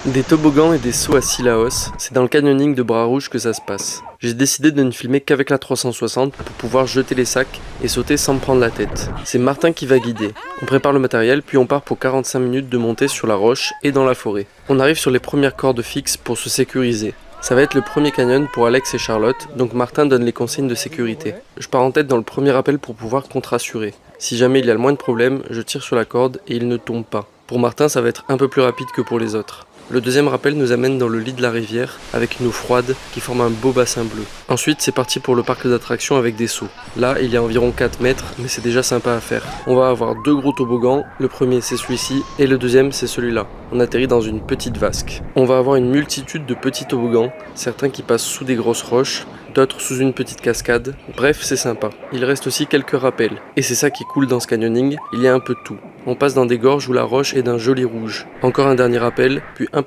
Des toboggans et des sauts à Sillaos, c'est dans le canyoning de Bras-Rouge que ça se passe. J'ai décidé de ne filmer qu'avec la 360 pour pouvoir jeter les sacs et sauter sans me prendre la tête. C'est Martin qui va guider. On prépare le matériel puis on part pour 45 minutes de montée sur la roche et dans la forêt. On arrive sur les premières cordes fixes pour se sécuriser. Ça va être le premier canyon pour Alex et Charlotte, donc Martin donne les consignes de sécurité. Je pars en tête dans le premier appel pour pouvoir contre-assurer. Si jamais il y a le moins de problème, je tire sur la corde et il ne tombe pas. Pour Martin, ça va être un peu plus rapide que pour les autres. Le deuxième rappel nous amène dans le lit de la rivière avec une eau froide qui forme un beau bassin bleu. Ensuite, c'est parti pour le parc d'attractions avec des sauts. Là, il y a environ 4 mètres, mais c'est déjà sympa à faire. On va avoir 2 gros toboggans, le premier c'est celui-ci et le deuxième c'est celui-là. On atterrit dans une petite vasque. On va avoir une multitude de petits toboggans, certains qui passent sous des grosses roches, d'autres sous une petite cascade. Bref, c'est sympa. Il reste aussi quelques rappels. Et c'est ça qui est cool dans ce canyoning, il y a un peu de tout. On passe dans des gorges où la roche est d'un joli rouge. Encore un dernier rappel, puis un peu